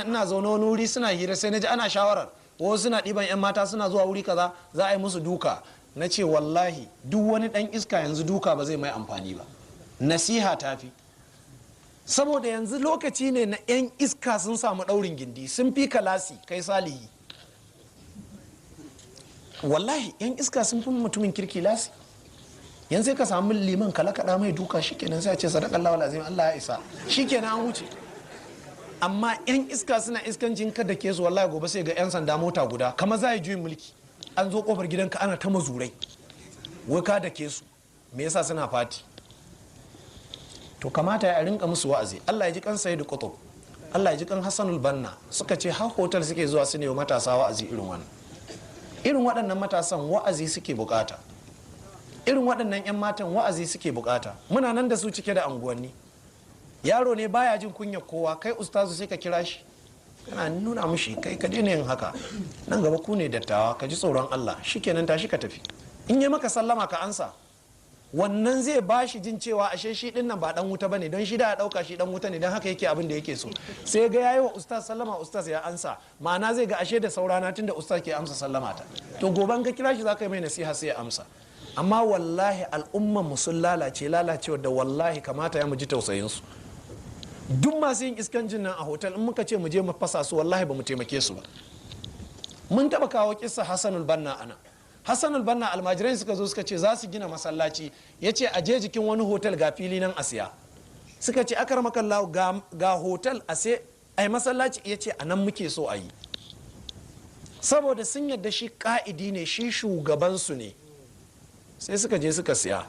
ina zaune wani wuri suna hira sai na ji ana shawarar wasu suna ɗiban 'yan mata suna zuwa wuri kaza za a yi musu duka. Na ce wallahi duk wani ɗan iska yanzu duka ba zai mai amfani ba, nasiha ta fi. Saboda yanzu lokaci ne na 'yan iska sun samu ɗaurin gindi, sun fi kalasi kai salihi. Wallahi 'yan iska sun fi mutumin kirki lasi. Yanzu sai ka samu liman kala kaɗa mai duka shikenan sai a ce sadakallahu alazim Allah ya isa shikenan an wuce. Amma 'yan iska suna iskancin ka da ke su wallahi gobe sai ga 'yan sanda mota guda kamar za a yi juyin mulki an zo kofar gidanka ana ta mazurai wai ka da ke su me yasa suna fati. To kamata ya rinka musu wa'azi. Allah ya ji kan Sayyid Qutb, Allah ya ji kan Hassanul Banna, suka ce har hotel suke zuwa su ne wa matasa wa'azi irin wannan. Irin waɗannan matasan wa'azi suke bukata, irin waɗannan 'yan matan wa'azi suke bukata. Muna nan da su cike da anguwanni, yaro ne baya jin kunya kowa, kai ustazu sai ka kira shi kana nuna mushi kai ka daina yin haka, nan gaba ku ne dattawa, ka ji tsoron Allah, shikenan tashi ka tafi. In yi maka sallama ka ansa, wannan zai ba shi jin cewa ashe shi din nan ba dan wuta bane, don shi da ya dauka shi dan wuta ne, don haka yake abin da yake so. Sai ga yayi wa ustaz sallama, ustaz ya ansa, ma'ana zai ga ashe da saurana tunda ustaz ke amsa sallama ta. To goban ka kira shi zaka yi mai nasiha sai ya amsa. Amma wallahi al'umman mu sun lalacewa da wallahi kamata ya mu ji tausayin su. Duk masu yin iskancin nan a hotel in muka ce mu je mu fasa su wallahi ba mu taimake su ba. Mun taba kawo kissa Hassanul Banna ana. Hassanul Banna almajirai suka zo suka ce za su gina masallaci, ya ce a je jikin wani hotel ga fili nan a siya. Suka ce akar makallahu ga hotel a sai ai masallaci, ya ce a nan muke so a yi. Saboda sun yadda shi ka'idi ne, shi shugabansu ne. Sai suka je suka siya.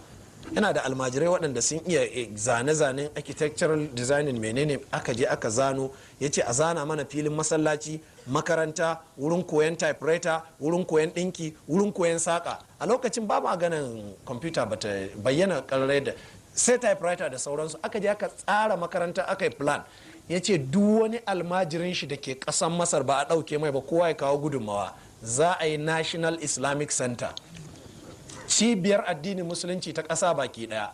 Yana da almajirai waɗanda sun iya zane-zanen architectural designing menene, aka je aka zano, ya ce a zana mana filin masallaci, makaranta, wurin koyon typewriter, wurin koyon ɗinki, wurin koyon saƙa. A lokacin ba maganin kwamfuta ba ta bayyana ƙarrai da sai typewriter da sauransu. Aka je aka tsara makaranta, aka yi plan. Ya ce duk wani almajirin shi da ke ƙasan Masar ba a ɗauke mai ba, kowa ya kawo gudunmawa. Za a yi National Islamic Center, cibiyar addinin musulunci ta ƙasa baki ɗaya.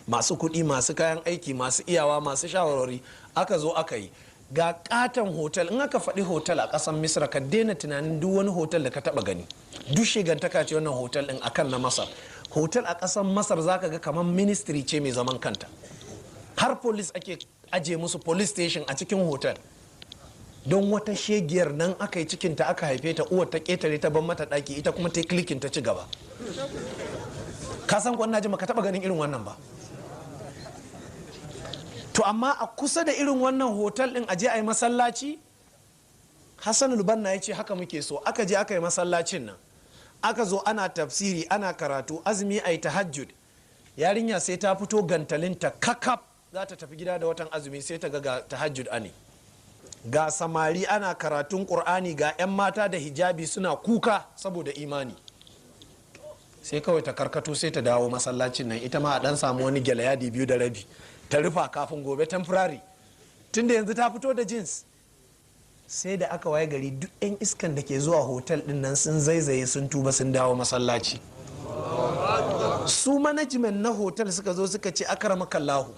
Masu kuɗi, masu kayan aiki, masu iyawa, masu shawarwari, aka zo aka yi. Ga katon hotel, in aka faɗi hotel a ƙasar Misra ka daina tunanin duk wani hotel da ka taɓa gani. Duk shigantaka ce wannan hotel ɗin akan na Masar. Hotel a ƙasar Masar zaka ga kamar ministry ce mai zaman kanta. Har police ake aje musu police station a cikin hotel. Don wata shegiyar nan aka yi cikinta aka haife ta, uwar ta ƙetare ta ban mata ɗaki, ita kuma ta klikin ta ci gaba. Ka san ko ina ji maka taɓa ganin irin wannan ba. To amma a kusa da irin wannan hotel din aje a yi masallaci, Hassanul Banna ya ce haka muke so. Aka je aka yi masallacin nan, aka zo ana tafsiri, ana karatu, azumi a yi tahajjud. Yarinya sai ta fito gantalinta kakaf za ta tafi gida da watan azumi, sai ta ga tahajjud ane. Ga samari ana karatun Qur'ani, ga 'yan mata da hijabi suna kuka saboda imani. Sai kawai ta karkato sai ta dawo masallacin nan, ita ma a dan samu wani gyale yadi 2.5 ta rufa kafin gobe temporary, tunda yanzu ta fito da jeans. Sai da aka waye gari duk 'yan iskan da ke zuwa hotel din nan sun zaizaye, sun tuba, sun dawo masallaci. Su management na hotel suka zo suka ce akramakallahu,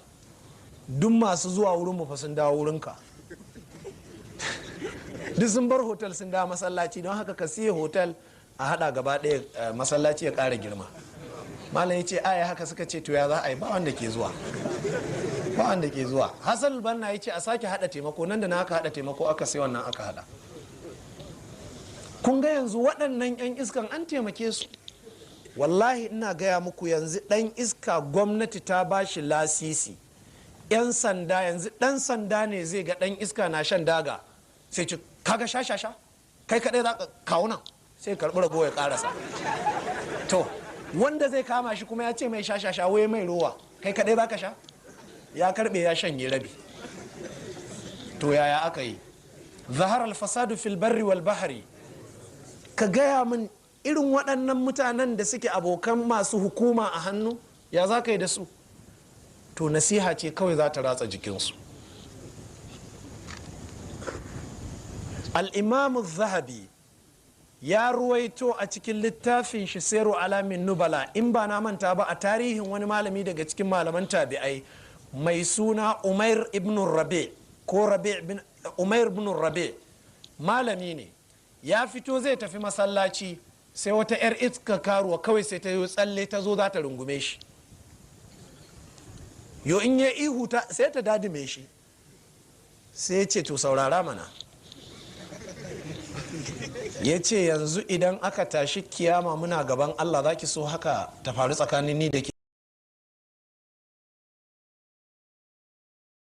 duk masu zuwa wurin mu fa sun dawo wurinka. Duk sun bar hotel sun dawo masallaci, don haka ka siye hotel a hada gaba ɗaya masallaci ya ƙara girma. Malam ya ce aya haka, suka ce to ya za a yi, ba wanda ke zuwa, ba wanda ke zuwa. Hassan Banna ya ce a sake hada taimako, nan da na aka hada taimako aka sai wannan aka hada. Kun ga yanzu waɗannan 'yan iskan an taimake su. Wallahi ina gaya muku yanzu ɗan iska gwamnati ta ba shi lasisi. 'Yan sanda yanzu ɗan sanda ne zai ga ɗan iska na shan daga sai ce kaga sha kai kaɗai za ka kawo nan, sai karɓi rago ya ƙarasa. To wanda zai kama shi kuma ya ce mai sha wai mai rowa, kai kaɗai za ka sha, ya karɓe ya shanye rabi. To yaya aka yi? Zahar alfasadu fil barri wal bahari. Ka gaya min irin waɗannan mutanen da suke abokan masu hukuma a hannu, ya za ka yi da su? To nasiha ce kawai za ta ratsa jikinsu. Al-Imam Zahabi ya ruwaito a cikin littafin shi Sairu Alamin Nubala, in ba na manta ba, a tarihin wani malami daga cikin malaman tabi'ai mai suna Umair ibn Rabi' ko Rabi' bin umair bin rabe malami ne, ya fito zai tafi masallaci sai wata 'yar iska karuwa kawai sai ta yi tsalle ta zo za ta rungume shi. Yo in ya ihu sai ta dadime shi, sai ya ce to saurara mana, ya ce yanzu idan aka tashi kiyama muna gaban Allah za ki so haka ta faru tsakanin ni da ke?